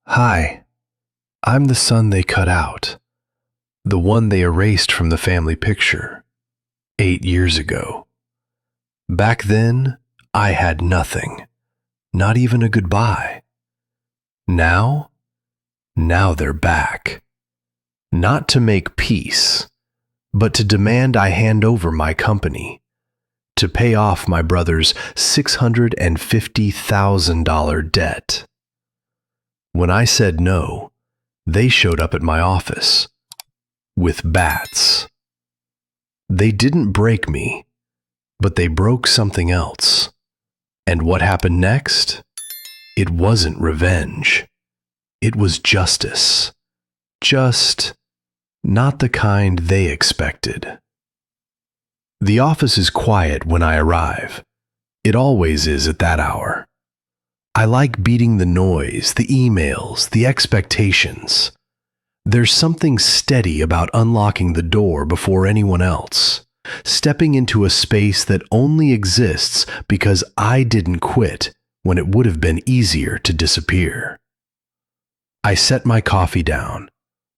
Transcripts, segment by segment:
Hi, I'm the son they cut out, the one they erased from the family picture 8 years ago. Back then, I had nothing, not even a goodbye. Now they're back. Not to make peace, but to demand I hand over my company, to pay off my brother's $650,000 debt. When I said no, they showed up at my office with bats. They didn't break me, but they broke something else. And what happened next? It wasn't revenge. It was justice. Just not the kind they expected. The office is quiet when I arrive. It always is at that hour. I like beating the noise, the emails, the expectations. There's something steady about unlocking the door before anyone else, stepping into a space that only exists because I didn't quit when it would have been easier to disappear. I set my coffee down,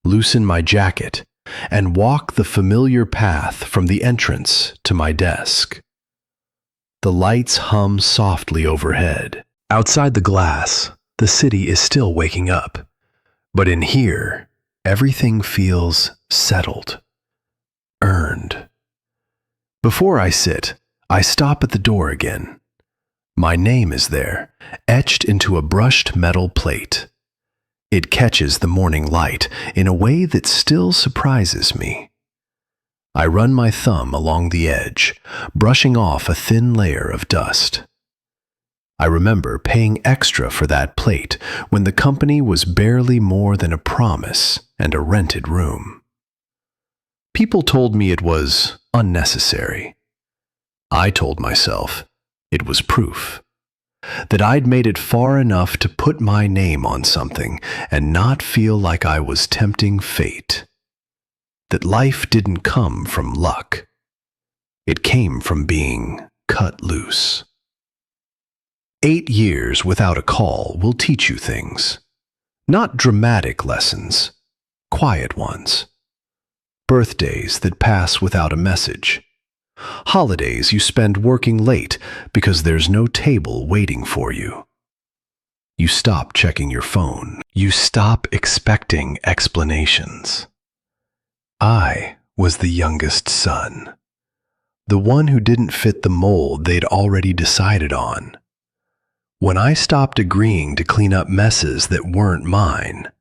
loosen my jacket, and walk the familiar path from the entrance to my desk. The lights hum softly overhead. Outside the glass, the city is still waking up. But in here, everything feels settled, earned. Before I sit, I stop at the door again. My name is there, etched into a brushed metal plate. It catches the morning light in a way that still surprises me. I run my thumb along the edge, brushing off a thin layer of dust. I remember paying extra for that plate when the company was barely more than a promise and a rented room. People told me it was unnecessary. I told myself it was proof that I'd made it far enough to put my name on something and not feel like I was tempting fate. That life didn't come from luck. It came from being cut loose. 8 years without a call will teach you things. Not dramatic lessons, quiet ones. Birthdays that pass without a message. Holidays you spend working late because there's no table waiting for you. You stop checking your phone. You stop expecting explanations. I was the youngest son. The one who didn't fit the mold they'd already decided on. When I stopped agreeing to clean up messes that weren't mine,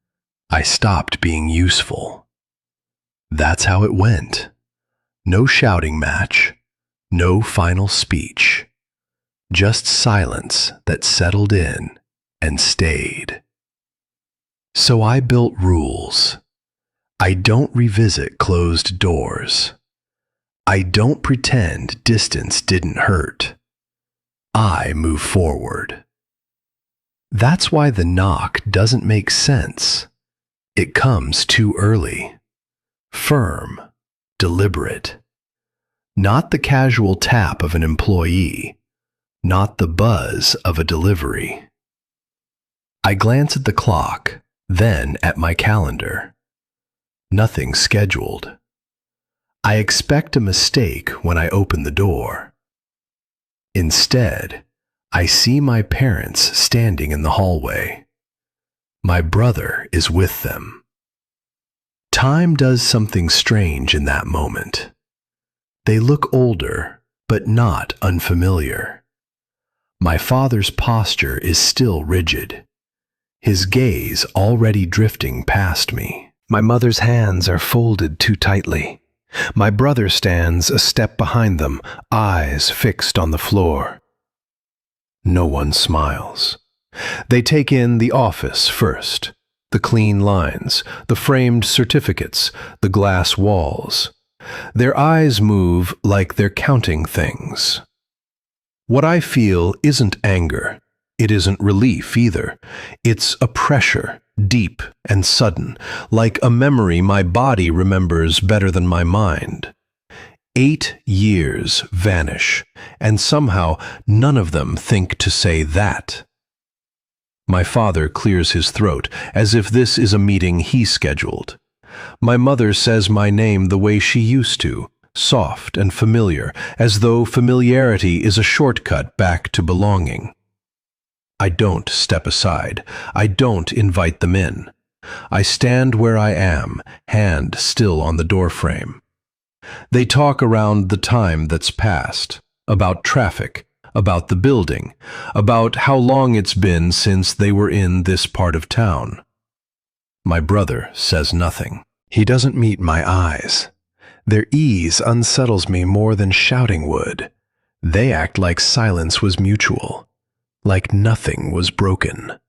I stopped being useful. That's how it went. No shouting match, no final speech. Just silence that settled in and stayed. So I built rules. I don't revisit closed doors. I don't pretend distance didn't hurt. I move forward. That's why the knock doesn't make sense. It comes too early. Firm, deliberate. Not the casual tap of an employee, not the buzz of a delivery. I glance at the clock, then at my calendar. Nothing scheduled. I expect a mistake when I open the door. Instead, I see my parents standing in the hallway. My brother is with them. Time does something strange in that moment. They look older, but not unfamiliar. My father's posture is still rigid, his gaze already drifting past me. My mother's hands are folded too tightly. My brother stands a step behind them, eyes fixed on the floor. No one smiles. They take in the office first, the clean lines, the framed certificates, the glass walls. Their eyes move like they're counting things. What I feel isn't anger. It isn't relief either. It's a pressure, deep and sudden, like a memory my body remembers better than my mind. 8 years vanish, and somehow none of them think to say that. My father clears his throat, as if this is a meeting he scheduled. My mother says my name the way she used to, soft and familiar, as though familiarity is a shortcut back to belonging. I don't step aside. I don't invite them in. I stand where I am, hand still on the doorframe. They talk around the time that's passed, about traffic, about the building, about how long it's been since they were in this part of town. My brother says nothing. He doesn't meet my eyes. Their ease unsettles me more than shouting would. They act like silence was mutual, like nothing was broken.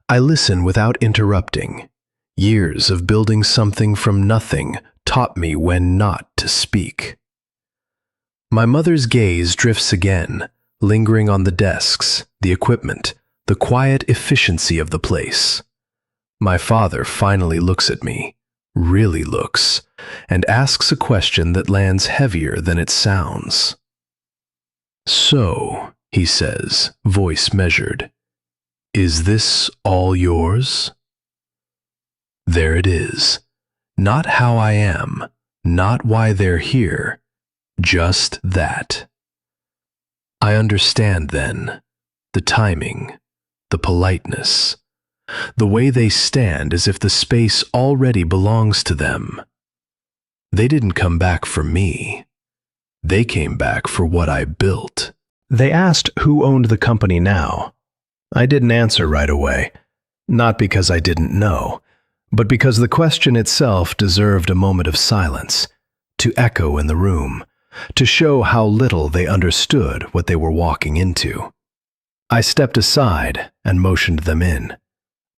I listen without interrupting. Years of building something from nothing taught me when not to speak. My mother's gaze drifts again, lingering on the desks, the equipment, the quiet efficiency of the place. My father finally looks at me, really looks, and asks a question that lands heavier than it sounds. "So," he says, voice measured, "is this all yours?" There it is. Not how I am, not why they're here, just that. I understand then, the timing, the politeness, the way they stand as if the space already belongs to them. They didn't come back for me. They came back for what I built. They asked who owned the company now. I didn't answer right away, not because I didn't know, but because the question itself deserved a moment of silence, to echo in the room, to show how little they understood what they were walking into. I stepped aside and motioned them in,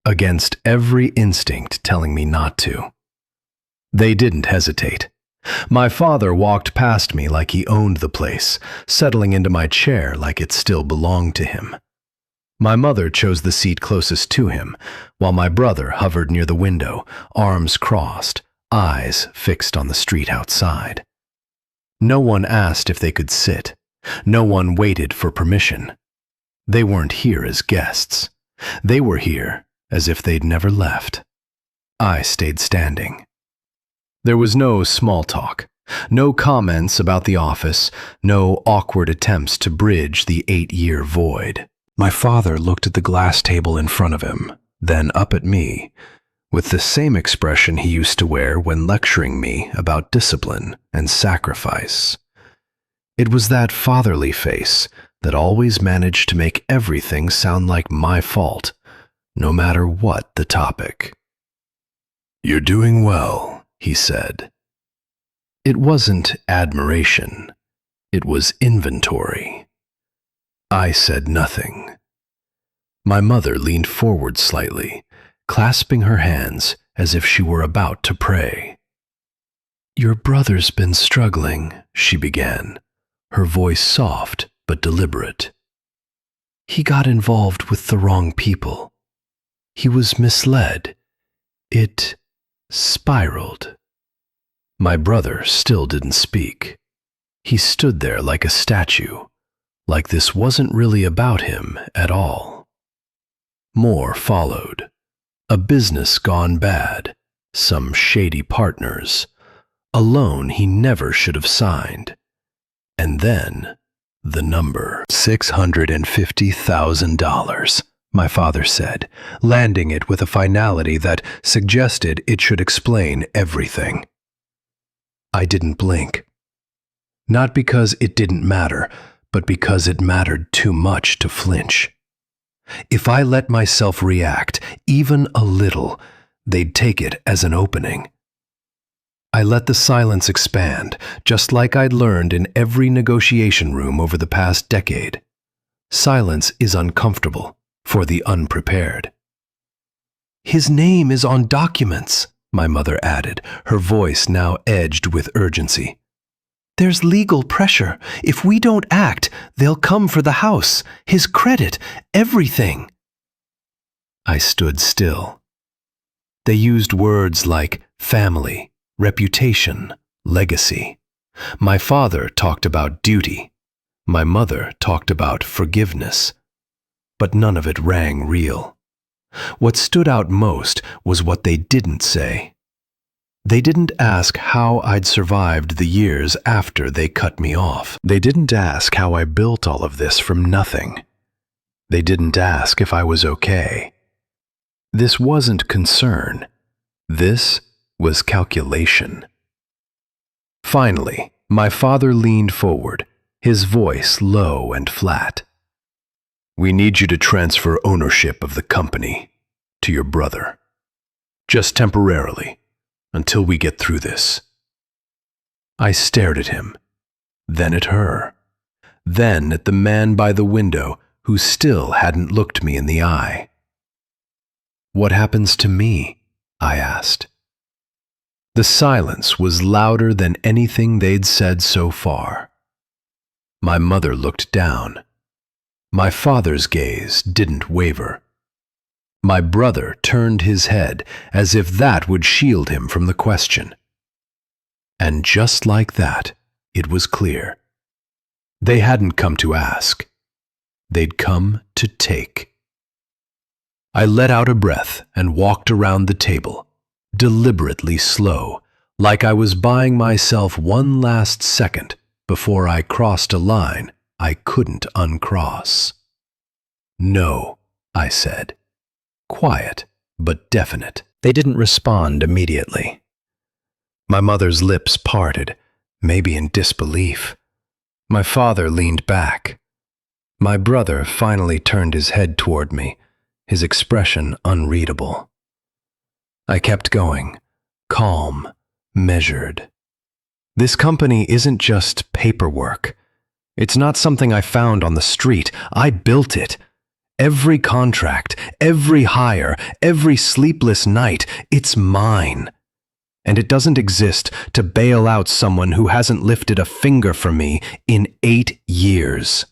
against every instinct telling me not to. They didn't hesitate. My father walked past me like he owned the place, settling into my chair like it still belonged to him. My mother chose the seat closest to him, while my brother hovered near the window, arms crossed, eyes fixed on the street outside. No one asked if they could sit. No one waited for permission. They weren't here as guests. They were here as if they'd never left. I stayed standing. There was no small talk, no comments about the office, no awkward attempts to bridge the 8-year void. My father looked at the glass table in front of him, then up at me, with the same expression he used to wear when lecturing me about discipline and sacrifice. It was that fatherly face that always managed to make everything sound like my fault, no matter what the topic. "You're doing well," he said. It wasn't admiration. It was inventory. I said nothing. My mother leaned forward slightly, clasping her hands as if she were about to pray. "Your brother's been struggling," she began, her voice soft but deliberate. "He got involved with the wrong people. He was misled. It spiraled." My brother still didn't speak. He stood there like a statue, like this wasn't really about him at all. More followed. A business gone bad, some shady partners, a loan he never should have signed, and then the number. $650,000, my father said, landing it with a finality that suggested it should explain everything. I didn't blink. Not because it didn't matter, but because it mattered too much to flinch. If I let myself react, even a little, they'd take it as an opening. I let the silence expand, just like I'd learned in every negotiation room over the past decade. Silence is uncomfortable for the unprepared. "His name is on documents," my mother added, her voice now edged with urgency. "There's legal pressure. If we don't act, they'll come for the house, his credit, everything." I stood still. They used words like family, reputation, legacy. My father talked about duty. My mother talked about forgiveness. But none of it rang real. What stood out most was what they didn't say. They didn't ask how I'd survived the years after they cut me off. They didn't ask how I built all of this from nothing. They didn't ask if I was okay. This wasn't concern. This was calculation. Finally, my father leaned forward, his voice low and flat. "We need you to transfer ownership of the company to your brother. Just temporarily, until we get through this." I stared at him, then at her, then at the man by the window who still hadn't looked me in the eye. "What happens to me?" I asked. The silence was louder than anything they'd said so far. My mother looked down. My father's gaze didn't waver. My brother turned his head as if that would shield him from the question. And just like that, it was clear. They hadn't come to ask. They'd come to take. I let out a breath and walked around the table, deliberately slow, like I was buying myself one last second before I crossed a line I couldn't uncross. "No," I said. Quiet, but definite. They didn't respond immediately. My mother's lips parted, maybe in disbelief. My father leaned back. My brother finally turned his head toward me, his expression unreadable. I kept going, calm, measured. This company isn't just paperwork. It's not something I found on the street. I built it. Every contract, every hire, every sleepless night, it's mine. And it doesn't exist to bail out someone who hasn't lifted a finger for me in 8 years.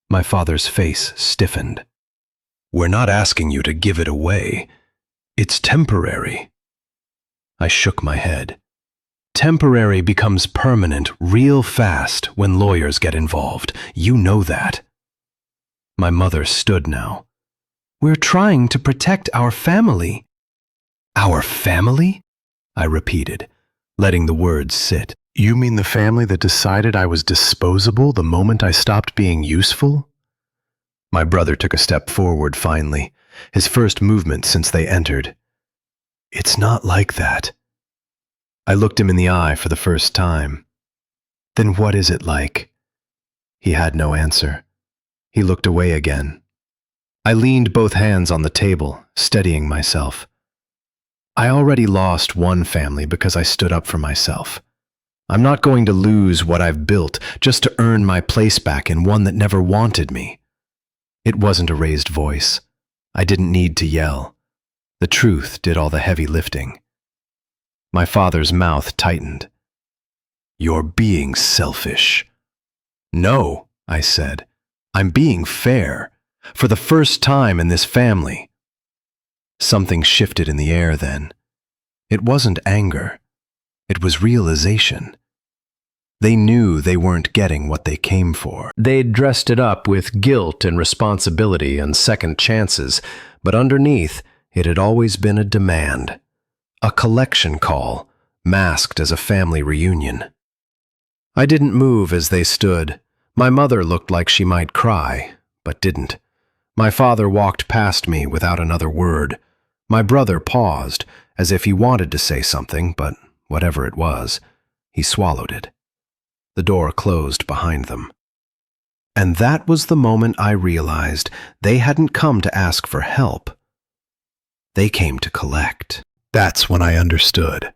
My father's face stiffened. "We're not asking you to give it away. It's temporary." I shook my head. Temporary becomes permanent real fast when lawyers get involved. You know that. My mother stood now. "We're trying to protect our family." "Our family?" I repeated, letting the words sit. "You mean the family that decided I was disposable the moment I stopped being useful?" My brother took a step forward finally, his first movement since they entered. "It's not like that." I looked him in the eye for the first time. "Then what is it like?" He had no answer. He looked away again. I leaned both hands on the table, steadying myself. I already lost one family because I stood up for myself. I'm not going to lose what I've built just to earn my place back in one that never wanted me. It wasn't a raised voice. I didn't need to yell. The truth did all the heavy lifting. My father's mouth tightened. "You're being selfish." "No," I said. "I'm being fair. For the first time in this family." Something shifted in the air then. It wasn't anger. It was realization. They knew they weren't getting what they came for. They'd dressed it up with guilt and responsibility and second chances, but underneath, it had always been a demand. A collection call, masked as a family reunion. I didn't move as they stood. My mother looked like she might cry, but didn't. My father walked past me without another word. My brother paused, as if he wanted to say something, but whatever it was, he swallowed it. The door closed behind them. And that was the moment I realized they hadn't come to ask for help. They came to collect. That's when I understood.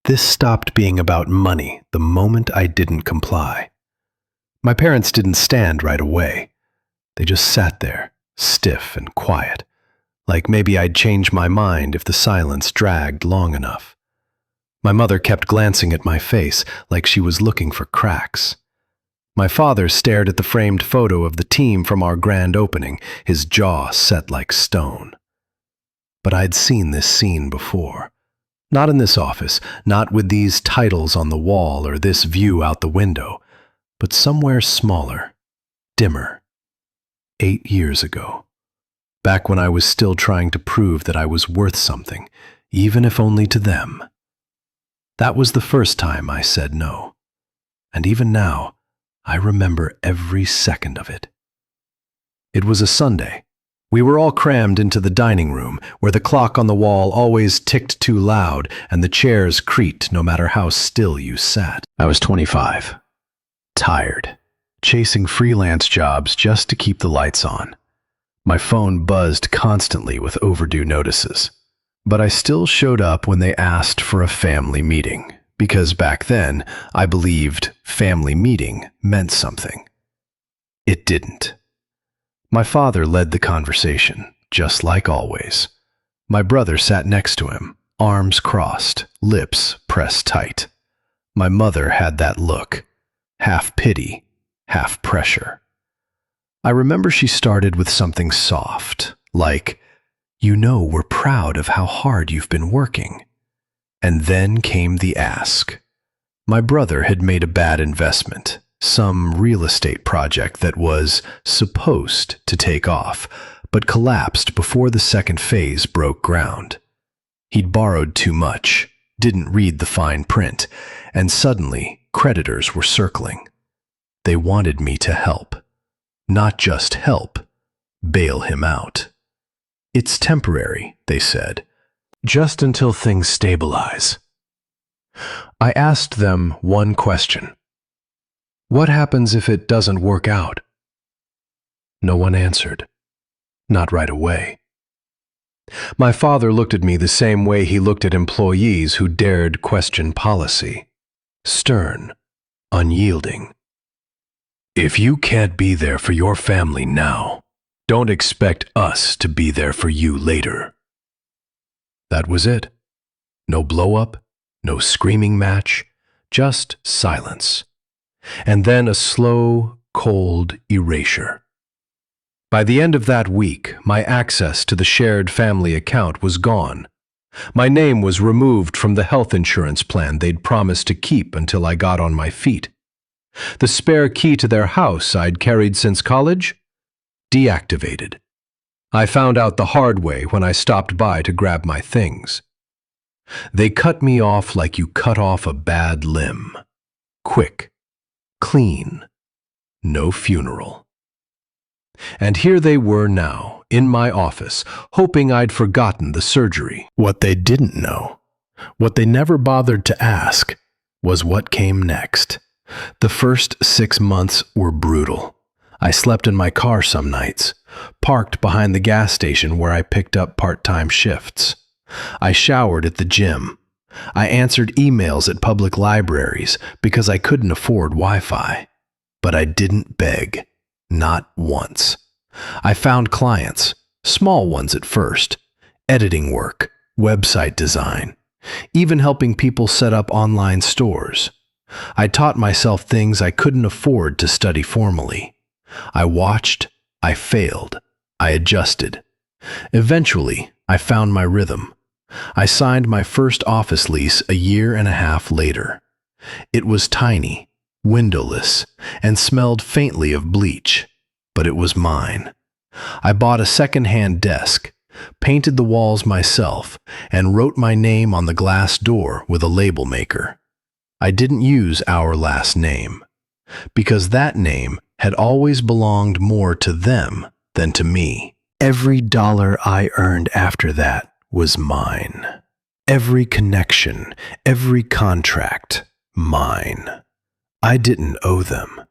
This stopped being about money the moment I didn't comply. My parents didn't stand right away. They just sat there, stiff and quiet, like maybe I'd change my mind if the silence dragged long enough. My mother kept glancing at my face like she was looking for cracks. My father stared at the framed photo of the team from our grand opening, his jaw set like stone. But I'd seen this scene before. Not in this office, not with these titles on the wall or this view out the window, but somewhere smaller, dimmer. 8 years ago. back when I was still trying to prove that I was worth something, even if only to them. That was the first time I said no. And even now, I remember every second of it. It was a Sunday. We were all crammed into the dining room, where the clock on the wall always ticked too loud and the chairs creaked no matter how still you sat. I was 25, tired, chasing freelance jobs just to keep the lights on. My phone buzzed constantly with overdue notices. But I still showed up when they asked for a family meeting, because back then I believed family meeting meant something. It didn't. My father led the conversation, just like always. My brother sat next to him, arms crossed, lips pressed tight. My mother had that look, half pity, half pressure. I remember she started with something soft, like, "You know we're proud of how hard you've been working." And then came the ask. My brother had made a bad investment, some real estate project that was supposed to take off, but collapsed before the second phase broke ground. He'd borrowed too much, didn't read the fine print, and suddenly creditors were circling. They wanted me to help. Not just help, bail him out. "It's temporary," they said, "just until things stabilize." I asked them one question. What happens if it doesn't work out? No one answered. Not right away. My father looked at me the same way he looked at employees who dared question policy. Stern, unyielding. "If you can't be there for your family now, don't expect us to be there for you later." That was it. No blow-up, no screaming match, just silence. And then a slow, cold erasure. By the end of that week, my access to the shared family account was gone. My name was removed from the health insurance plan they'd promised to keep until I got on my feet. The spare key to their house I'd carried since college? Deactivated. I found out the hard way when I stopped by to grab my things. They cut me off like you cut off a bad limb. Quick. Clean. No funeral. And here they were now, in my office, hoping I'd forgotten the surgery. What they didn't know, what they never bothered to ask, was what came next. The first 6 months were brutal. I slept in my car some nights, parked behind the gas station where I picked up part-time shifts. I showered at the gym. I answered emails at public libraries because I couldn't afford Wi-Fi. But I didn't beg, not once. I found clients, small ones at first, editing work, website design, even helping people set up online stores. I taught myself things I couldn't afford to study formally. I watched, I failed, I adjusted. Eventually, I found my rhythm. I signed my first office lease a year and a half later. It was tiny, windowless, and smelled faintly of bleach, but it was mine. I bought a second-hand desk, painted the walls myself, and wrote my name on the glass door with a label maker. I didn't use our last name, because that name had always belonged more to them than to me. Every dollar I earned after that was mine. Every connection, every contract, mine. I didn't owe them.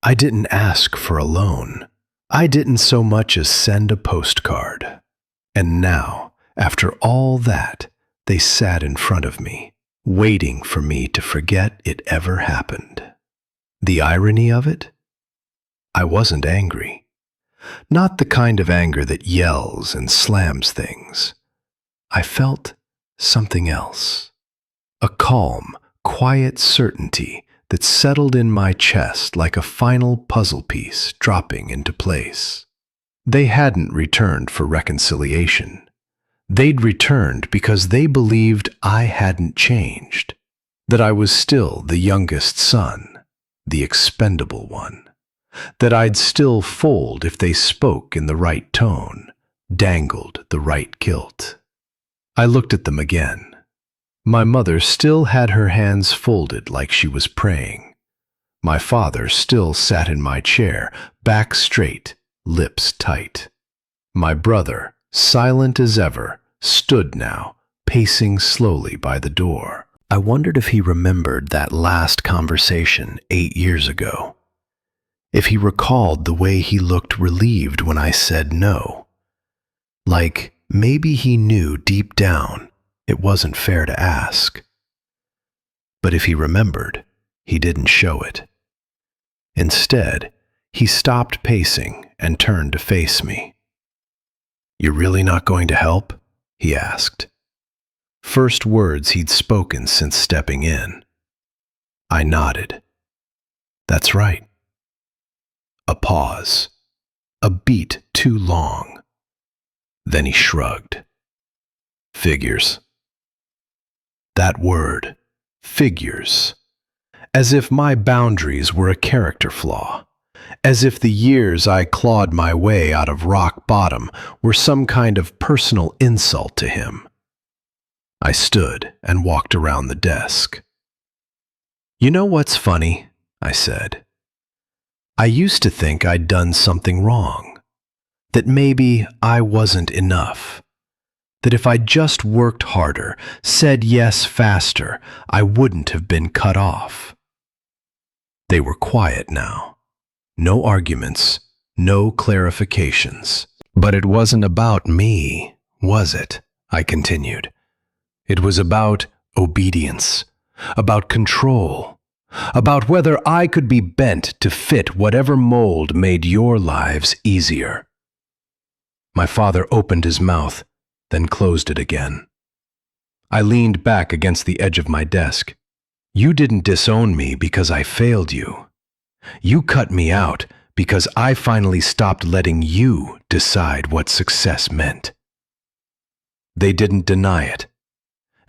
I didn't ask for a loan. I didn't so much as send a postcard. And now, after all that, they sat in front of me, waiting for me to forget it ever happened. The irony of it? I wasn't angry. Not the kind of anger that yells and slams things. I felt something else. A calm, quiet certainty that settled in my chest like a final puzzle piece dropping into place. They hadn't returned for reconciliation. They'd returned because they believed I hadn't changed, that I was still the youngest son, the expendable one, that I'd still fold if they spoke in the right tone, dangled the right kilt. I looked at them again. My mother still had her hands folded like she was praying. My father still sat in my chair, back straight, lips tight. My brother, silent as ever, stood now, pacing slowly by the door. I wondered if he remembered that last conversation 8 years ago. If he recalled the way he looked relieved when I said no. Like maybe he knew deep down it wasn't fair to ask. But if he remembered, he didn't show it. Instead, he stopped pacing and turned to face me. "You're really not going to help?" he asked. First words he'd spoken since stepping in. I nodded. "That's right." A pause. A beat too long. Then he shrugged. "Figures." That word, figures. As if my boundaries were a character flaw. As if the years I clawed my way out of rock bottom were some kind of personal insult to him. I stood and walked around the desk. "You know what's funny?" I said. "I used to think I'd done something wrong. That maybe I wasn't enough. That if I'd just worked harder, said yes faster, I wouldn't have been cut off." They were quiet now. No arguments, no clarifications. "But it wasn't about me, was it?" I continued. "It was about obedience, about control, about whether I could be bent to fit whatever mold made your lives easier." My father opened his mouth, then closed it again. I leaned back against the edge of my desk. "You didn't disown me because I failed you. You cut me out because I finally stopped letting you decide what success meant." They didn't deny it,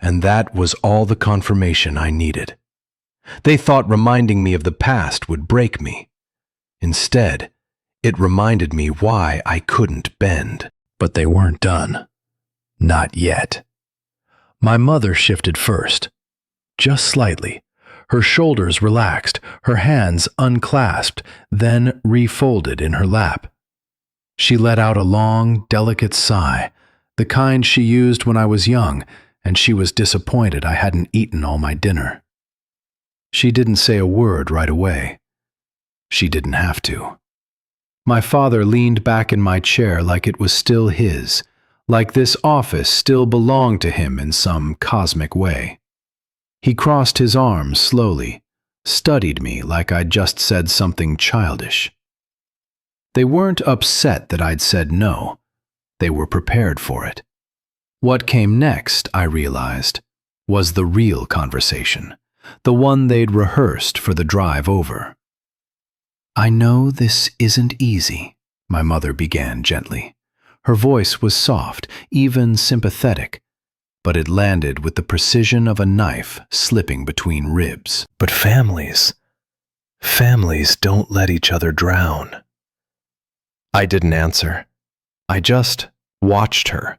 and that was all the confirmation I needed. They thought reminding me of the past would break me. Instead, it reminded me why I couldn't bend. But they weren't done. Not yet. My mother shifted first. Just slightly. Her shoulders relaxed, her hands unclasped, then refolded in her lap. She let out a long, delicate sigh, the kind she used when I was young, and she was disappointed I hadn't eaten all my dinner. She didn't say a word right away. She didn't have to. My father leaned back in my chair like it was still his, like this office still belonged to him in some cosmic way. He crossed his arms slowly, studied me like I'd just said something childish. They weren't upset that I'd said no. They were prepared for it. What came next, I realized, was the real conversation, the one they'd rehearsed for the drive over. "I know this isn't easy," my mother began gently. Her voice was soft, even sympathetic, but it landed with the precision of a knife slipping between ribs. "But families don't let each other drown." I didn't answer. I just watched her,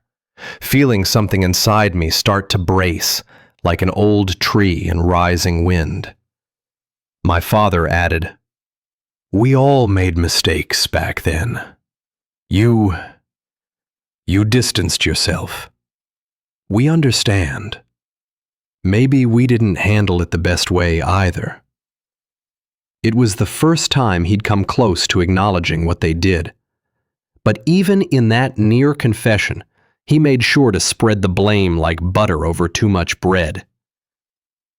feeling something inside me start to brace, like an old tree in rising wind. My father added, "We all made mistakes back then. You distanced yourself. We understand. Maybe we didn't handle it the best way either." It was the first time he'd come close to acknowledging what they did. But even in that near confession, he made sure to spread the blame like butter over too much bread.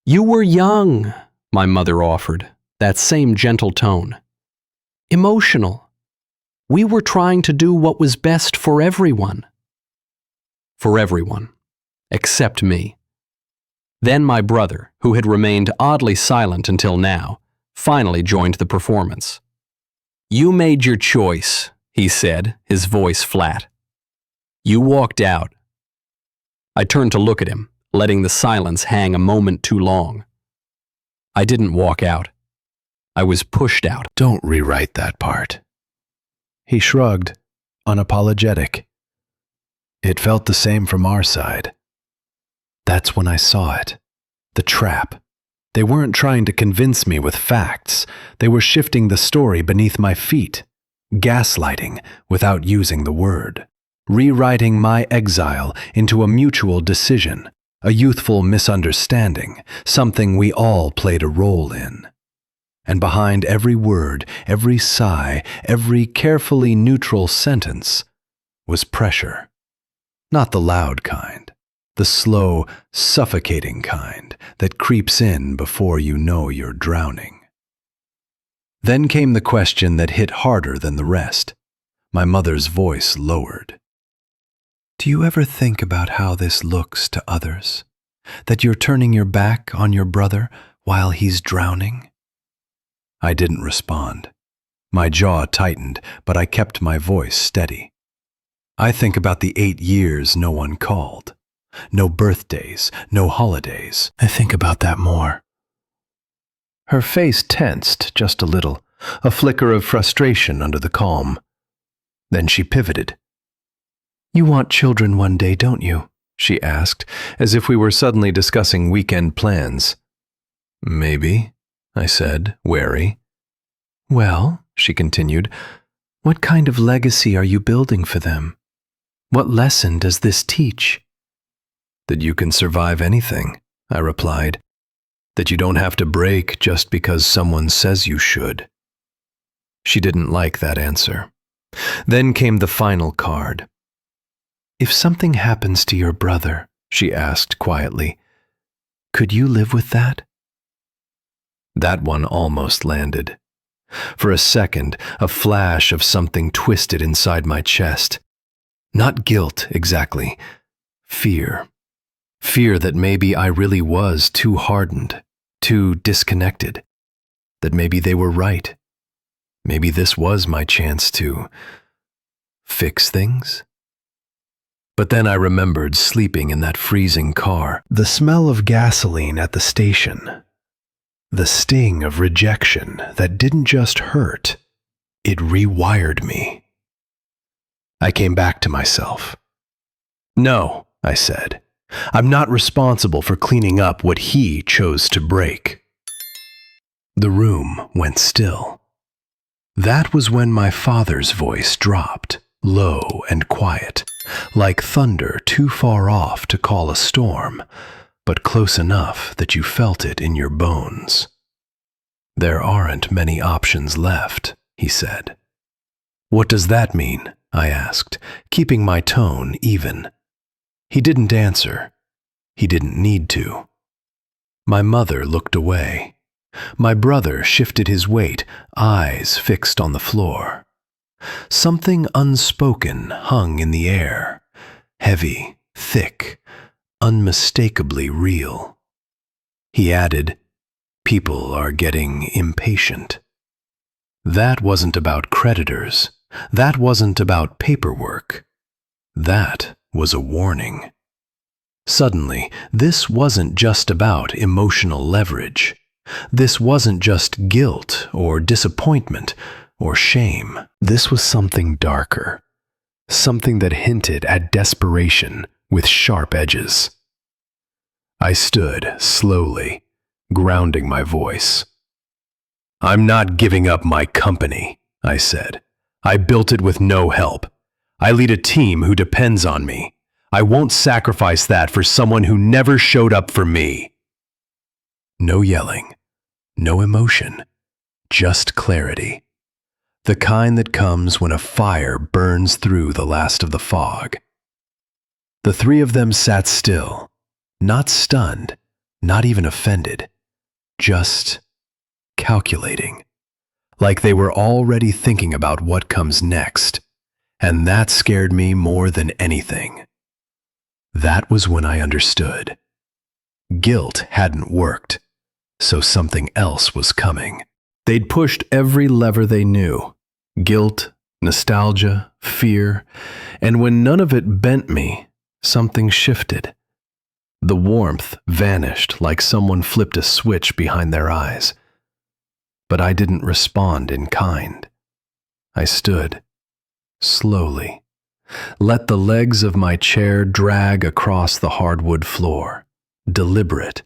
"You were young," my mother offered, that same gentle tone. "Emotional. We were trying to do what was best for everyone." For everyone, except me. Then my brother, who had remained oddly silent until now, finally joined the performance. "You made your choice," he said, his voice flat. "You walked out." I turned to look at him, letting the silence hang a moment too long. I didn't walk out. I was pushed out. "Don't rewrite that part." He shrugged, unapologetic. It felt the same from our side. That's when I saw it. The trap. They weren't trying to convince me with facts. They were shifting the story beneath my feet. Gaslighting without using the word. Rewriting my exile into a mutual decision. A youthful misunderstanding. Something we all played a role in. And behind every word, every sigh, every carefully neutral sentence was pressure. Not the loud kind, the slow, suffocating kind that creeps in before you know you're drowning. Then came the question that hit harder than the rest. My mother's voice lowered. Do you ever think about how this looks to others? That you're turning your back on your brother while he's drowning? I didn't respond. My jaw tightened, but I kept my voice steady. I think about the 8 years no one called. No birthdays, no holidays. I think about that more. Her face tensed just a little, a flicker of frustration under the calm. Then she pivoted. You want children one day, don't you? She asked, as if we were suddenly discussing weekend plans. Maybe, I said, wary. Well, she continued, what kind of legacy are you building for them? What lesson does this teach? That you can survive anything, I replied. That you don't have to break just because someone says you should. She didn't like that answer. Then came the final card. If something happens to your brother, she asked quietly, could you live with that? That one almost landed. For a second, a flash of something twisted inside my chest. Not guilt, exactly. Fear. Fear that maybe I really was too hardened, too disconnected. That maybe they were right. Maybe this was my chance to fix things. But then I remembered sleeping in that freezing car, the smell of gasoline at the station, the sting of rejection that didn't just hurt, it rewired me. I came back to myself. No, I said. I'm not responsible for cleaning up what he chose to break. The room went still. That was when my father's voice dropped, low and quiet, like thunder too far off to call a storm, but close enough that you felt it in your bones. There aren't many options left, he said. What does that mean? I asked, keeping my tone even. He didn't answer. He didn't need to. My mother looked away. My brother shifted his weight, eyes fixed on the floor. Something unspoken hung in the air, heavy, thick, unmistakably real. He added, people are getting impatient. That wasn't about creditors. That wasn't about paperwork. That was a warning. Suddenly, this wasn't just about emotional leverage. This wasn't just guilt or disappointment or shame. This was something darker, something that hinted at desperation with sharp edges. I stood slowly, grounding my voice. I'm not giving up my company, I said. I built it with no help. I lead a team who depends on me. I won't sacrifice that for someone who never showed up for me. No yelling, no emotion, just clarity. The kind that comes when a fire burns through the last of the fog. The three of them sat still, not stunned, not even offended, just calculating. Like they were already thinking about what comes next, and that scared me more than anything. That was when I understood. Guilt hadn't worked, so something else was coming. They'd pushed every lever they knew. Guilt, nostalgia, fear, and when none of it bent me, something shifted. The warmth vanished like someone flipped a switch behind their eyes. But I didn't respond in kind. I stood, slowly, Let the legs of my chair drag across the hardwood floor, deliberate,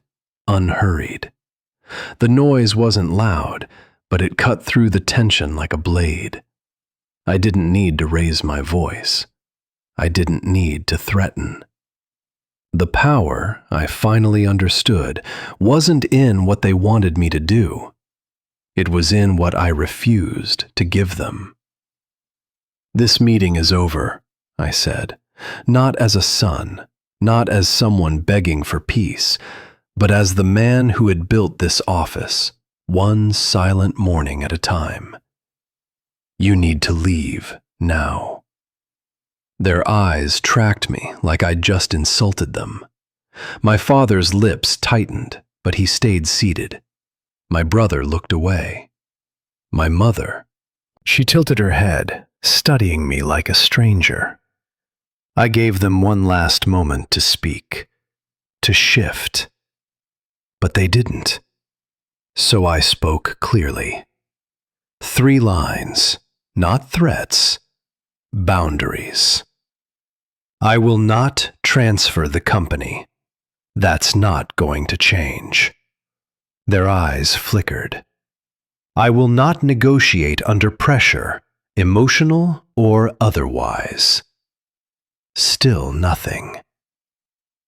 unhurried. The noise wasn't loud, but it cut through the tension like a blade. I didn't need to raise my voice. I didn't need to threaten. The power, I finally understood, wasn't in what they wanted me to do. It was in what I refused to give them. "This meeting is over," I said, not as a son, not as someone begging for peace, but as the man who had built this office, one silent morning at a time. "You need to leave now." Their eyes tracked me like I'd just insulted them. My father's lips tightened, but he stayed seated. My brother looked away. My mother, she tilted her head, studying me like a stranger. I gave them one last moment to speak, to shift. But they didn't. So I spoke clearly. 3 lines, not threats, boundaries. I will not transfer the company. That's not going to change. Their eyes flickered. I will not negotiate under pressure, emotional or otherwise. Still nothing.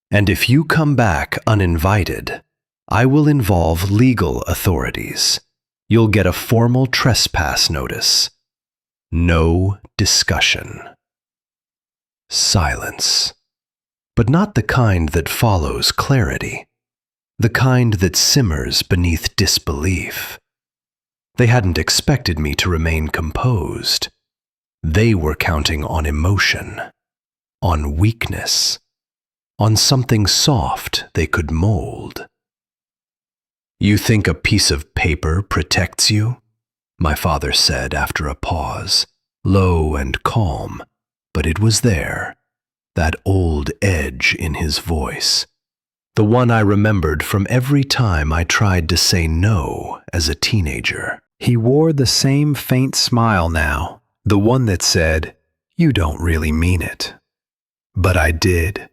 And if you come back uninvited, I will involve legal authorities. You'll get a formal trespass notice. No discussion. Silence. But not the kind that follows clarity. The kind that simmers beneath disbelief. They hadn't expected me to remain composed. They were counting on emotion, on weakness, on something soft they could mold. "You think a piece of paper protects you?" my father said after a pause, low and calm, but it was there, that old edge in his voice, the one I remembered from every time I tried to say no as a teenager. He wore the same faint smile now, the one that said, "You don't really mean it." But I did.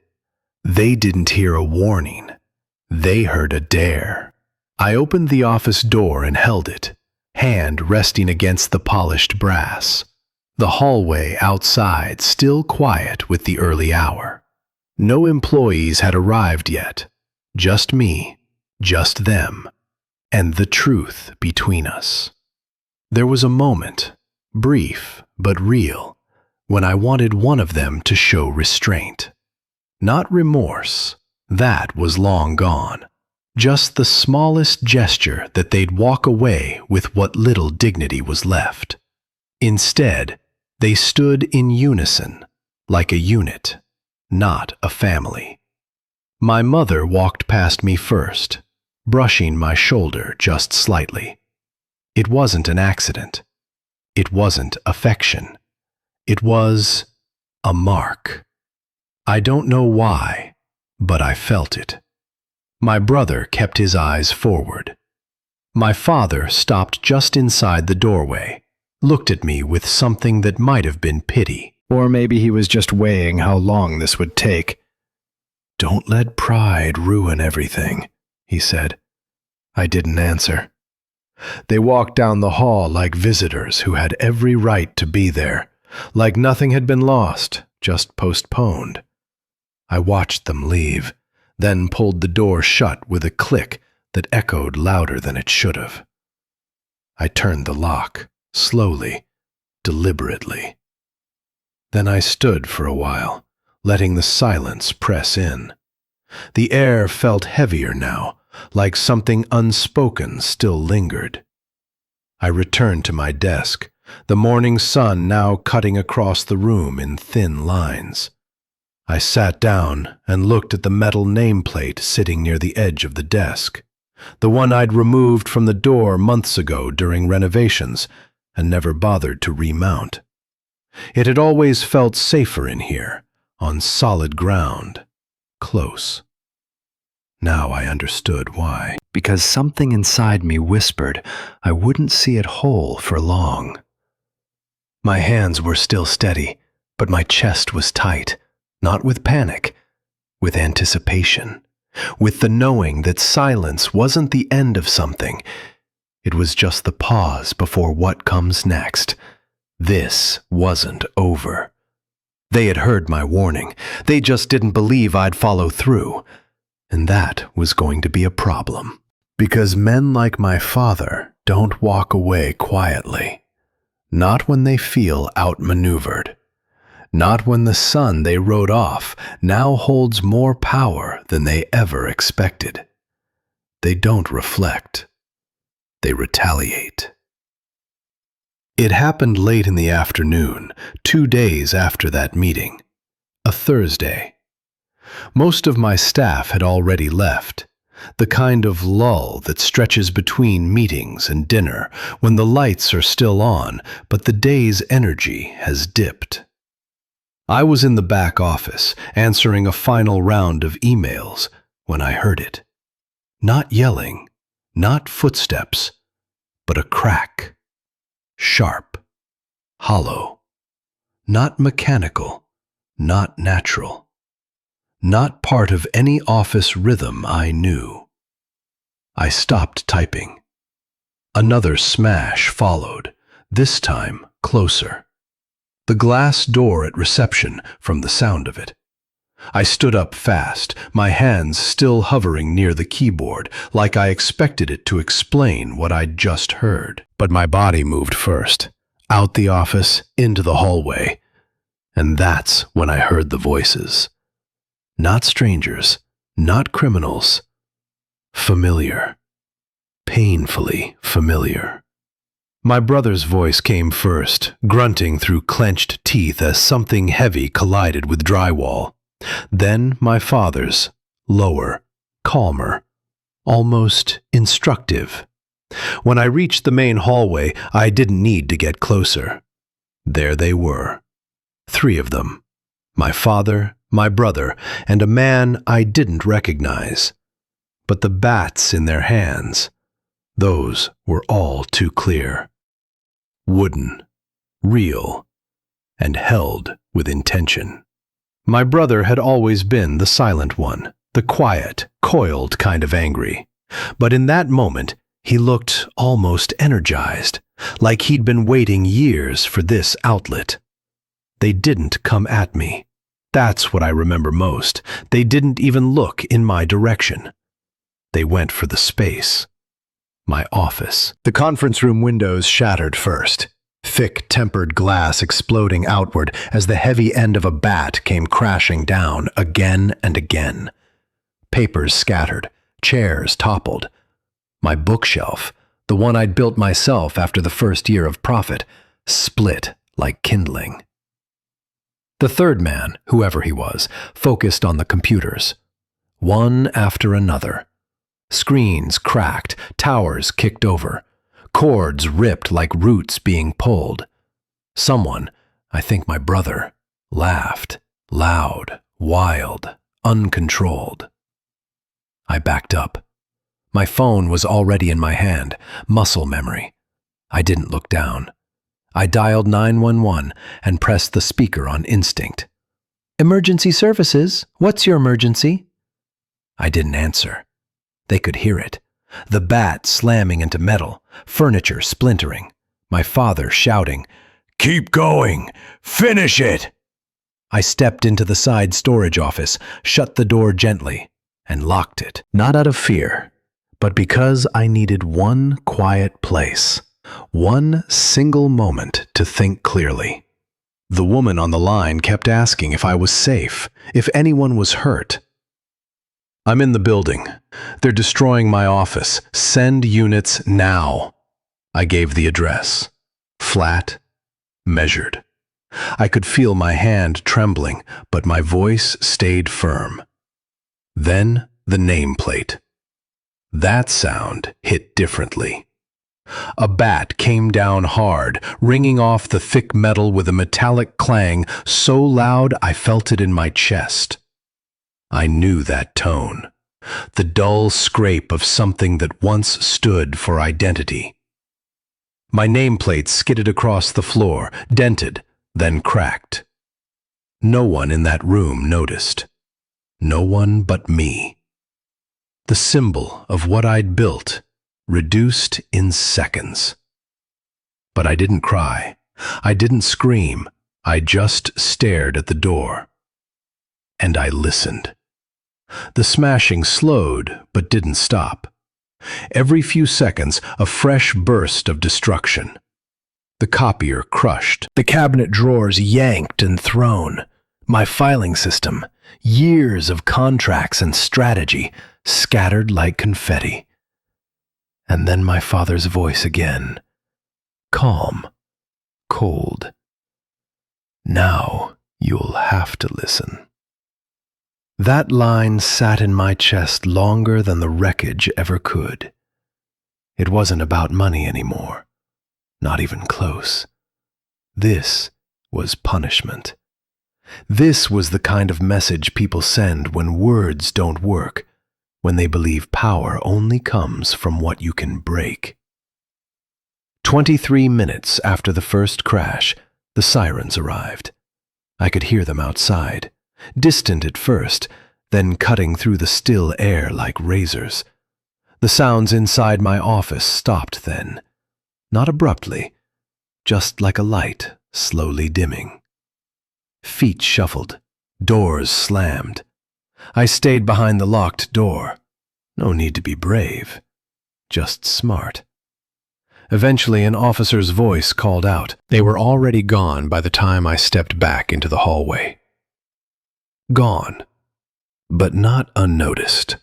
They didn't hear a warning. They heard a dare. I opened the office door and held it, hand resting against the polished brass. The hallway outside still quiet with the early hour. No employees had arrived yet. Just me, just them, and the truth between us. There was a moment, brief but real, when I wanted one of them to show restraint. Not remorse, that was long gone. Just the smallest gesture that they'd walk away with what little dignity was left. Instead, they stood in unison, like a unit, not a family. My mother walked past me first, brushing my shoulder just slightly. It wasn't an accident. It wasn't affection. It was a mark. I don't know why, but I felt it. My brother kept his eyes forward. My father stopped just inside the doorway, looked at me with something that might have been pity. Or maybe he was just weighing how long this would take. "Don't let pride ruin everything," he said. I didn't answer. They walked down the hall like visitors who had every right to be there, like nothing had been lost, just postponed. I watched them leave, then pulled the door shut with a click that echoed louder than it should have. I turned the lock, slowly, deliberately. Then I stood for a while, letting the silence press in. The air felt heavier now, like something unspoken still lingered. I returned to my desk, the morning sun now cutting across the room in thin lines. I sat down and looked at the metal nameplate sitting near the edge of the desk, the one I'd removed from the door months ago during renovations and never bothered to remount. It had always felt safer in here, on solid ground, close. Now I understood why. Because something inside me whispered I wouldn't see it whole for long. My hands were still steady, But my chest was tight, not with panic, with anticipation, with the knowing that silence wasn't the end of something. It was just the pause before what comes next. This wasn't over. They had heard my warning. They just didn't believe I'd follow through. And that was going to be a problem. Because men like my father don't walk away quietly. Not when they feel outmaneuvered. Not when the son they wrote off now holds more power than they ever expected. They don't reflect. They retaliate. It happened late in the afternoon, 2 days after that meeting. A Thursday. Most of my staff had already left. The kind of lull that stretches between meetings and dinner when the lights are still on, but the day's energy has dipped. I was in the back office, answering a final round of emails, when I heard it. Not yelling, not footsteps, but a crack. Sharp, hollow, not mechanical, not natural, not part of any office rhythm I knew. I stopped typing. Another smash followed, this time closer. The glass door at reception from the sound of it. I stood up fast, my hands still hovering near the keyboard, like I expected it to explain what I'd just heard. But my body moved first, out the office, into the hallway. And that's when I heard the voices. Not strangers, not criminals. Familiar. Painfully familiar. My brother's voice came first, grunting through clenched teeth as something heavy collided with drywall. Then my father's, lower, calmer, almost instructive. When I reached the main hallway, I didn't need to get closer. There they were. 3 of them. My father, my brother, and a man I didn't recognize. But the bats in their hands, those were all too clear. Wooden, real, and held with intention. My brother had always been the silent one, the quiet, coiled kind of angry. But in that moment, he looked almost energized, like he'd been waiting years for this outlet. They didn't come at me. That's what I remember most. They didn't even look in my direction. They went for the space. My office. The conference room windows shattered first. Thick, tempered glass exploding outward as the heavy end of a bat came crashing down again and again. Papers scattered, chairs toppled. My bookshelf, the one I'd built myself after the first year of profit, split like kindling. The third man, whoever he was, focused on the computers. One after another. Screens cracked, towers kicked over. Cords ripped like roots being pulled. Someone, I think my brother, laughed, loud, wild, uncontrolled. I backed up. My phone was already in my hand, muscle memory. I didn't look down. I dialed 911 and pressed the speaker on instinct. "Emergency services, what's your emergency?" I didn't answer. They could hear it. The bat slamming into metal, furniture splintering, my father shouting, "Keep going! Finish it!" I stepped into the side storage office, shut the door gently, and locked it, not out of fear, but because I needed one quiet place, one single moment to think clearly. The woman on the line kept asking if I was safe, if anyone was hurt. "I'm in the building. They're destroying my office. Send units now." I gave the address. Flat, measured. I could feel my hand trembling, but my voice stayed firm. Then the nameplate. That sound hit differently. A bat came down hard, ringing off the thick metal with a metallic clang so loud I felt it in my chest. I knew that tone, the dull scrape of something that once stood for identity. My nameplate skidded across the floor, dented, then cracked. No one in that room noticed. No one but me. The symbol of what I'd built, reduced in seconds. But I didn't cry. I didn't scream. I just stared at the door. And I listened. The smashing slowed, but didn't stop. Every few seconds, a fresh burst of destruction. The copier crushed. The cabinet drawers yanked and thrown. My filing system, years of contracts and strategy, scattered like confetti. And then my father's voice again. Calm, cold. Now you'll have to listen. That line sat in my chest longer than the wreckage ever could. It wasn't about money anymore. Not even close. This was punishment. This was the kind of message people send when words don't work, when they believe power only comes from what you can break. 23 minutes after the first crash, the sirens arrived. I could hear them outside, distant at first, then cutting through the still air like razors. The sounds inside my office stopped then. Not abruptly, just like a light slowly dimming. Feet shuffled, doors slammed. I stayed behind the locked door. No need to be brave, just smart. Eventually, an officer's voice called out. They were already gone by the time I stepped back into the hallway. Gone, but not unnoticed.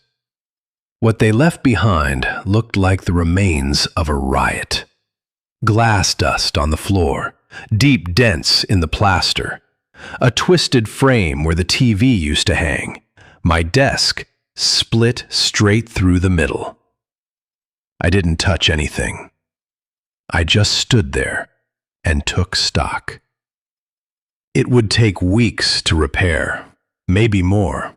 What they left behind looked like the remains of a riot. Glass dust on the floor, deep dents in the plaster, a twisted frame where the TV used to hang, my desk split straight through the middle. I didn't touch anything. I just stood there and took stock. It would take weeks to repair, maybe more.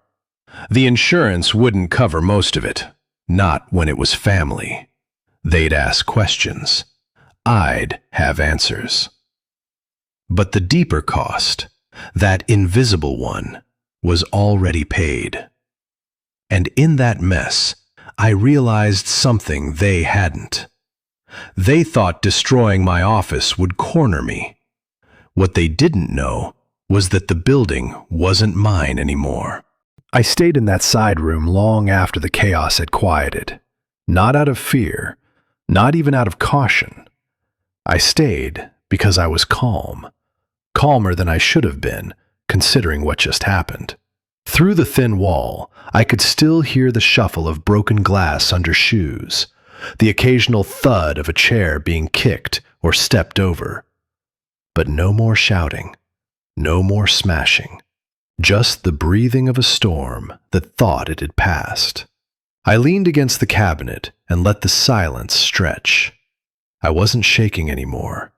The insurance wouldn't cover most of it, not when it was family. They'd ask questions. I'd have answers. But the deeper cost, that invisible one, was already paid. And in that mess, I realized something they hadn't. They thought destroying my office would corner me. What they didn't know was that the building wasn't mine anymore. I stayed in that side room long after the chaos had quieted. Not out of fear, not even out of caution. I stayed because I was calm. Calmer than I should have been, considering what just happened. Through the thin wall, I could still hear the shuffle of broken glass under shoes, the occasional thud of a chair being kicked or stepped over. But no more shouting, no more smashing, just the breathing of a storm that thought it had passed. I leaned against the cabinet and let the silence stretch. I wasn't shaking anymore.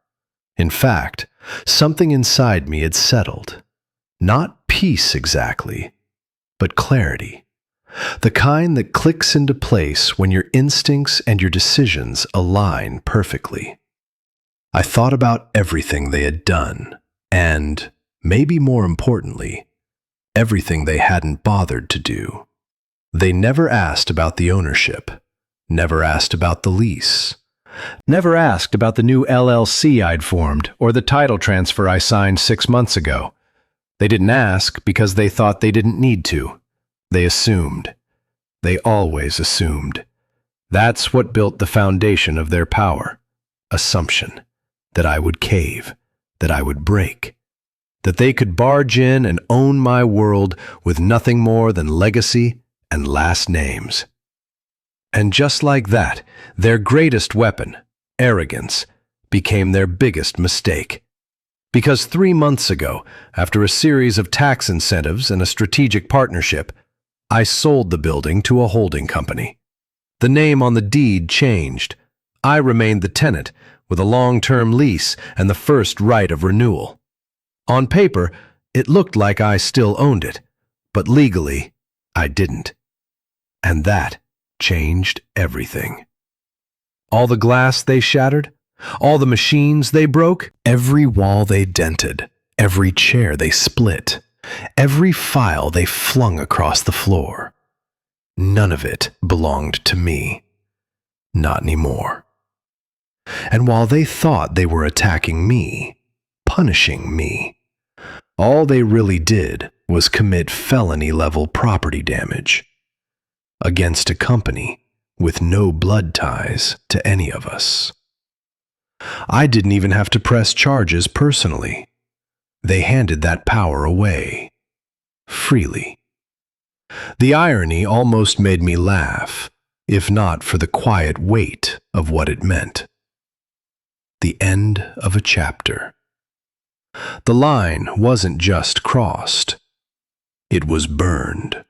In fact, something inside me had settled. Not peace exactly, but clarity. The kind that clicks into place when your instincts and your decisions align perfectly. I thought about everything they had done, and, maybe more importantly, everything they hadn't bothered to do. They never asked about the ownership, never asked about the lease, never asked about the new LLC I'd formed or the title transfer I signed 6 months ago. They didn't ask because they thought they didn't need to. They assumed. They always assumed. That's what built the foundation of their power. Assumption. That I would cave. That I would break. That they could barge in and own my world with nothing more than legacy and last names. And just like that, their greatest weapon, arrogance, became their biggest mistake. Because 3 months ago, after a series of tax incentives and a strategic partnership, I sold the building to a holding company. The name on the deed changed. I remained the tenant, with a long-term lease and the first right of renewal. On paper, it looked like I still owned it, but legally, I didn't. And that changed everything. All the glass they shattered, all the machines they broke, every wall they dented, every chair they split, Every file they flung across the floor. None of it belonged to me. Not anymore. And while they thought they were attacking me, punishing me, all they really did was commit felony-level property damage against a company with no blood ties to any of us. I didn't even have to press charges personally. They handed that power away, freely. The irony almost made me laugh, if not for the quiet weight of what it meant. The end of a chapter. The line wasn't just crossed, it was burned.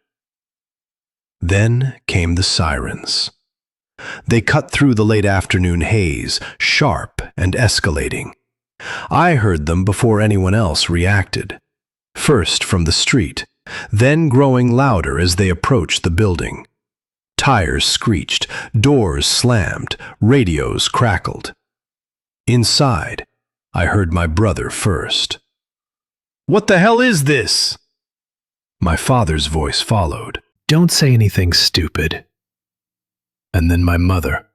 Then came the sirens. They cut through the late afternoon haze, sharp and escalating. I heard them before anyone else reacted. First from the street, then growing louder as they approached the building. Tires screeched, doors slammed, radios crackled. Inside, I heard my brother first. "What the hell is this?" My father's voice followed. "Don't say anything stupid." And then my mother,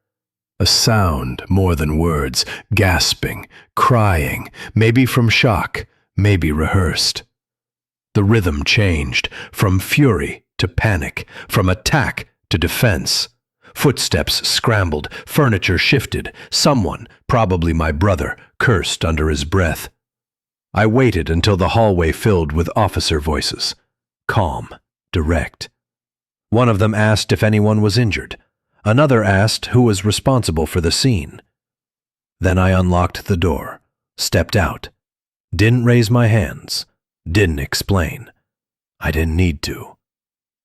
a sound more than words, gasping, crying, maybe from shock, maybe rehearsed. The rhythm changed, from fury to panic, from attack to defense. Footsteps scrambled, furniture shifted. Someone, probably my brother, cursed under his breath. I waited until the hallway filled with officer voices. Calm, direct. One of them asked if anyone was injured. Another asked who was responsible for the scene. Then I unlocked the door, stepped out. Didn't raise my hands. Didn't explain. I didn't need to.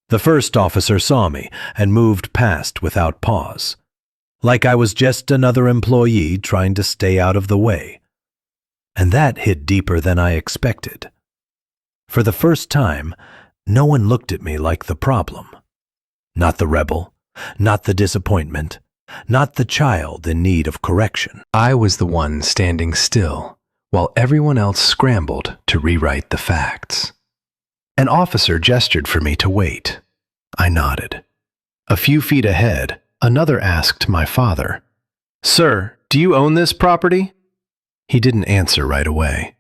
The first officer saw me and moved past without pause, like I was just another employee trying to stay out of the way. And that hit deeper than I expected. For the first time, no one looked at me like the problem. Not the rebel, not the disappointment, not the child in need of correction. I was the one standing still, while everyone else scrambled to rewrite the facts. An officer gestured for me to wait. I nodded. A few feet ahead, another asked my father, "Sir, do you own this property?" He didn't answer right away,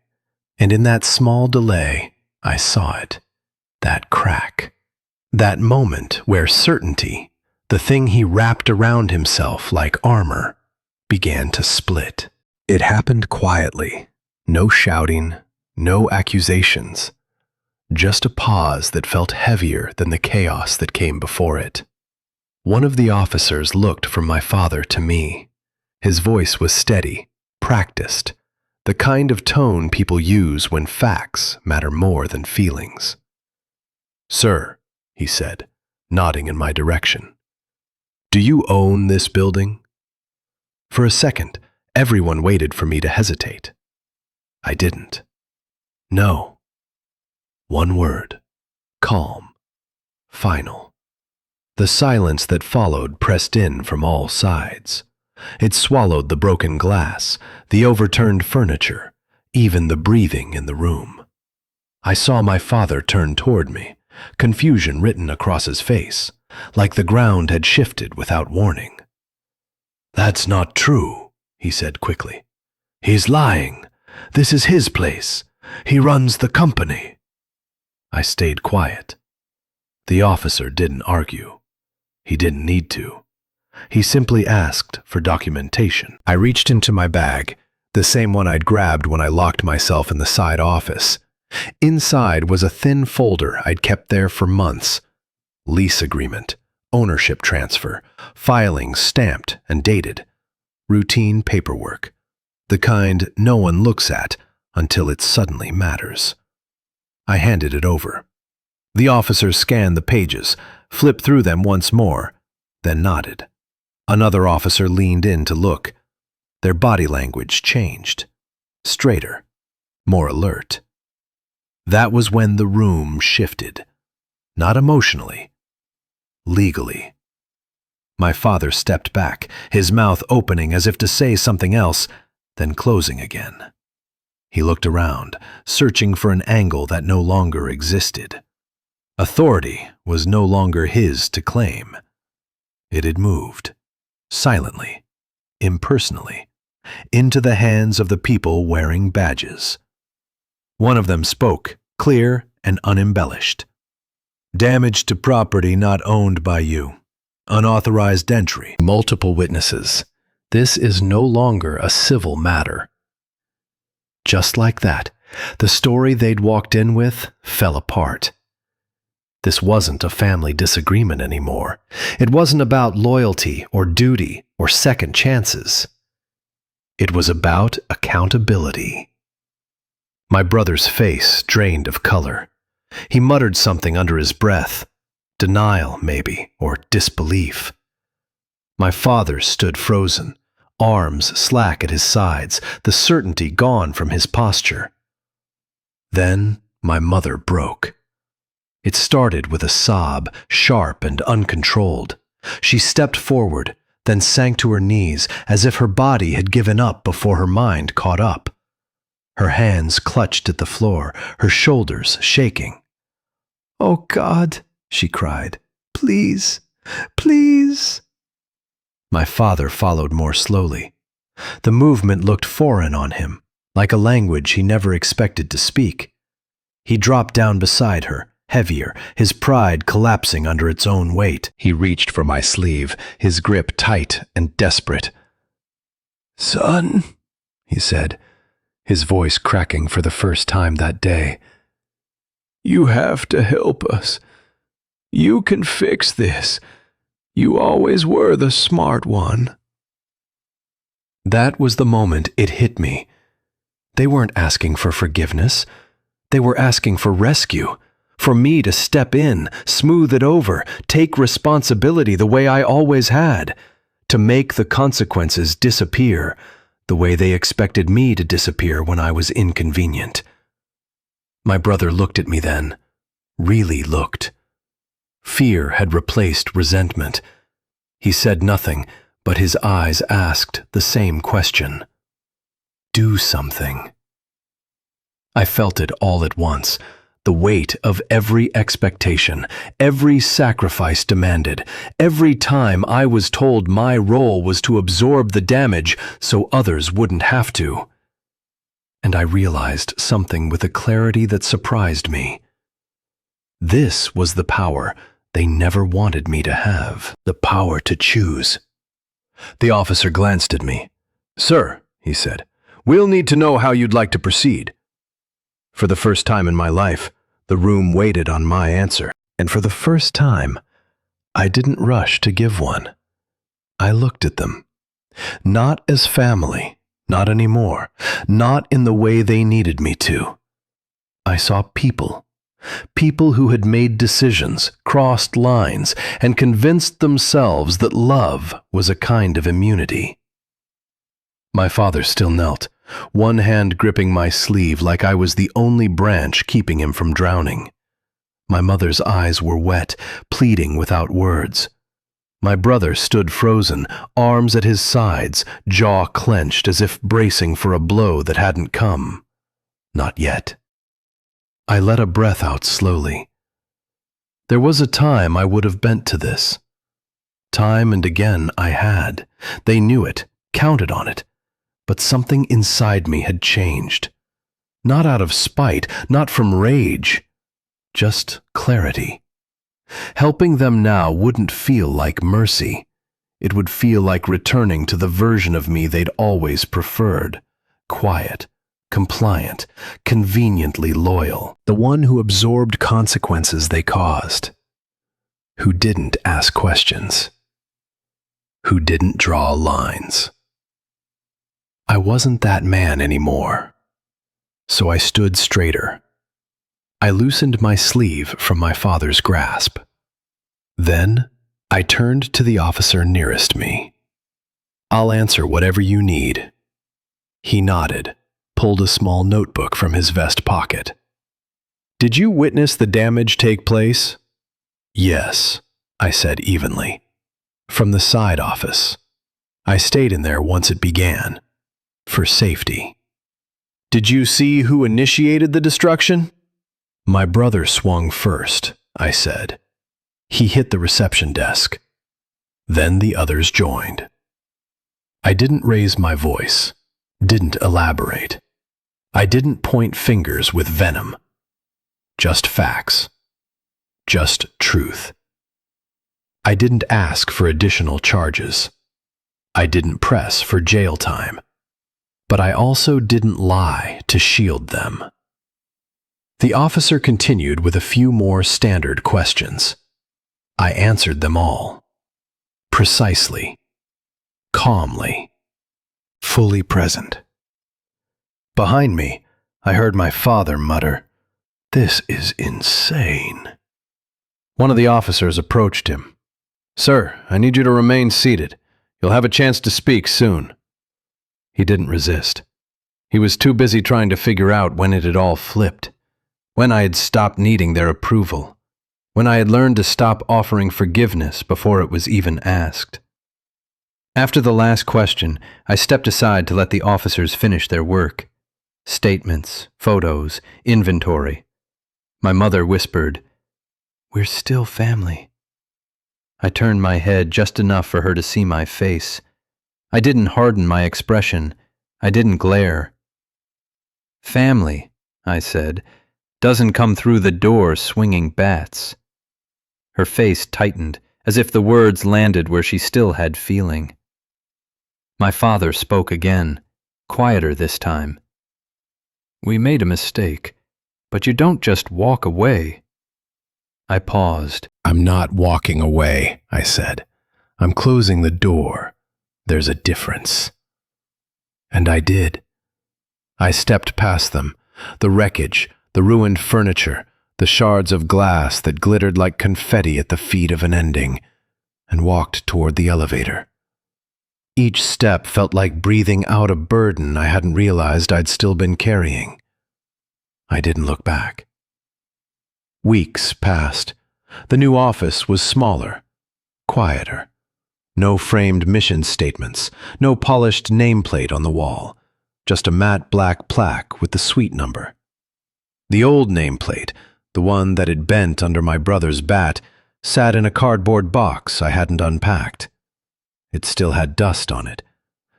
and in that small delay, I saw it. That crack. That moment where certainty, the thing he wrapped around himself like armor, began to split. It happened quietly. No shouting, no accusations. Just a pause that felt heavier than the chaos that came before it. One of the officers looked from my father to me. His voice was steady, practiced, the kind of tone people use when facts matter more than feelings. "Sir," he said, nodding in my direction, "do you own this building?" For a second, everyone waited for me to hesitate. I didn't. No. One word. Calm. Final. The silence that followed pressed in from all sides. It swallowed the broken glass, the overturned furniture, even the breathing in the room. I saw my father turn toward me, confusion written across his face, like the ground had shifted without warning. "That's not true," he said quickly. "He's lying. This is his place. He runs the company." I stayed quiet. The officer didn't argue. He didn't need to. He simply asked for documentation. I reached into my bag, the same one I'd grabbed when I locked myself in the side office. Inside was a thin folder I'd kept there for months. Lease agreement, ownership transfer, filings stamped and dated. Routine paperwork. The kind no one looks at until it suddenly matters. I handed it over. The officer scanned the pages, flipped through them once more, then nodded. Another officer leaned in to look. Their body language changed. Straighter, more alert. That was when the room shifted. Not emotionally, legally. My father stepped back, his mouth opening as if to say something else, then closing again. He looked around, searching for an angle that no longer existed. Authority was no longer his to claim. It had moved, silently, impersonally, into the hands of the people wearing badges. One of them spoke, clear and unembellished. Damage to property not owned by you. Unauthorized entry. Multiple witnesses. This is no longer a civil matter. Just like that, the story they'd walked in with fell apart. This wasn't a family disagreement anymore. It wasn't about loyalty or duty or second chances. It was about accountability. My brother's face drained of color. He muttered something under his breath. Denial, maybe, or disbelief. My father stood frozen, arms slack at his sides, the certainty gone from his posture. Then my mother broke. It started with a sob, sharp and uncontrolled. She stepped forward, then sank to her knees as if her body had given up before her mind caught up. Her hands clutched at the floor, her shoulders shaking. "Oh God," she cried, "please, please." My father followed more slowly. The movement looked foreign on him, like a language he never expected to speak. He dropped down beside her, heavier, his pride collapsing under its own weight. He reached for my sleeve, his grip tight and desperate. "Son," he said, his voice cracking for the first time that day. "You have to help us. You can fix this. You always were the smart one." That was the moment it hit me. They weren't asking for forgiveness. They were asking for rescue, for me to step in, smooth it over, take responsibility the way I always had, to make the consequences disappear, the way they expected me to disappear when I was inconvenient. My brother looked at me then, really looked. Fear had replaced resentment. He said nothing, but his eyes asked the same question. Do something. I felt it all at once, the weight of every expectation, every sacrifice demanded, every time I was told my role was to absorb the damage so others wouldn't have to. And I realized something with a clarity that surprised me. This was the power they never wanted me to have, the power to choose. The officer glanced at me. "Sir," he said, "we'll need to know how you'd like to proceed." For the first time in my life, the room waited on my answer, and for the first time, I didn't rush to give one. I looked at them. Not as family, not anymore, not in the way they needed me to. I saw people. People who had made decisions, crossed lines, and convinced themselves that love was a kind of immunity. My father still knelt, one hand gripping my sleeve like I was the only branch keeping him from drowning. My mother's eyes were wet, pleading without words. My brother stood frozen, arms at his sides, jaw clenched as if bracing for a blow that hadn't come. Not yet. I let a breath out slowly. There was a time I would have bent to this. Time and again I had. They knew it, counted on it. But something inside me had changed. Not out of spite, not from rage. Just clarity. Helping them now wouldn't feel like mercy. It would feel like returning to the version of me they'd always preferred. Quiet, compliant, conveniently loyal. The one who absorbed consequences they caused. Who didn't ask questions. Who didn't draw lines. I wasn't that man anymore. So I stood straighter. I loosened my sleeve from my father's grasp. Then I turned to the officer nearest me. "I'll answer whatever you need." He nodded, pulled a small notebook from his vest pocket. "Did you witness the damage take place?" "Yes," I said evenly. "From the side office. I stayed in there once it began. For safety." Did you see who initiated the destruction? My brother swung first, I said. He hit the reception desk. Then the others joined. I didn't raise my voice, didn't elaborate. I didn't point fingers with venom. Just facts. Just truth. I didn't ask for additional charges. I didn't press for jail time. But I also didn't lie to shield them. The officer continued with a few more standard questions. I answered them all. Precisely. Calmly. Fully present. Behind me, I heard my father mutter, "This is insane." One of the officers approached him. "Sir, I need you to remain seated. You'll have a chance to speak soon." He didn't resist. He was too busy trying to figure out when it had all flipped, when I had stopped needing their approval, when I had learned to stop offering forgiveness before it was even asked. After the last question, I stepped aside to let the officers finish their work. Statements, photos, inventory. My mother whispered, "We're still family." I turned my head just enough for her to see my face. I didn't harden my expression. I didn't glare. "Family," I said, "doesn't come through the door swinging bats." Her face tightened, as if the words landed where she still had feeling. My father spoke again, quieter this time. "We made a mistake, but you don't just walk away." I paused. "I'm not walking away," I said. "I'm closing the door. There's a difference." And I did. I stepped past them, the wreckage, the ruined furniture, the shards of glass that glittered like confetti at the feet of an ending, and walked toward the elevator. Each step felt like breathing out a burden I hadn't realized I'd still been carrying. I didn't look back. Weeks passed. The new office was smaller, quieter. No framed mission statements, no polished nameplate on the wall, just a matte black plaque with the suite number. The old nameplate, the one that had bent under my brother's bat, sat in a cardboard box I hadn't unpacked. It still had dust on it,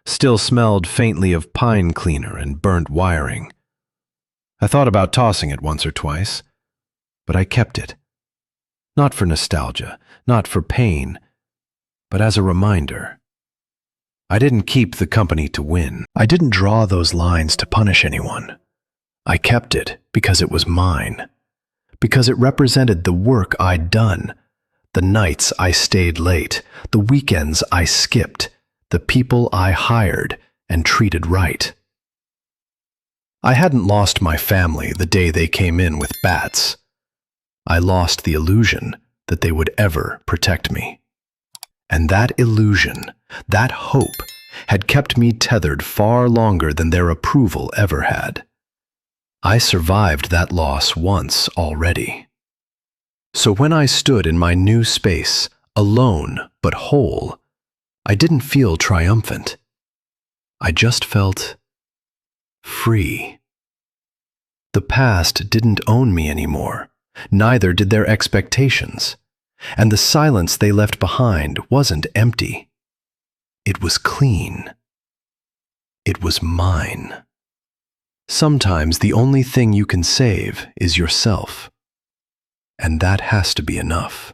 still smelled faintly of pine cleaner and burnt wiring. I thought about tossing it once or twice, but I kept it. Not for nostalgia, not for pain, but as a reminder. I didn't keep the company to win. I didn't draw those lines to punish anyone. I kept it because it was mine, because it represented the work I'd done, the nights I stayed late, the weekends I skipped, the people I hired and treated right. I hadn't lost my family the day they came in with bats. I lost the illusion that they would ever protect me. And that illusion, that hope, had kept me tethered far longer than their approval ever had. I survived that loss once already. So when I stood in my new space, alone but whole, I didn't feel triumphant. I just felt free. The past didn't own me anymore, neither did their expectations. And the silence they left behind wasn't empty. It was clean. It was mine. Sometimes the only thing you can save is yourself. And that has to be enough.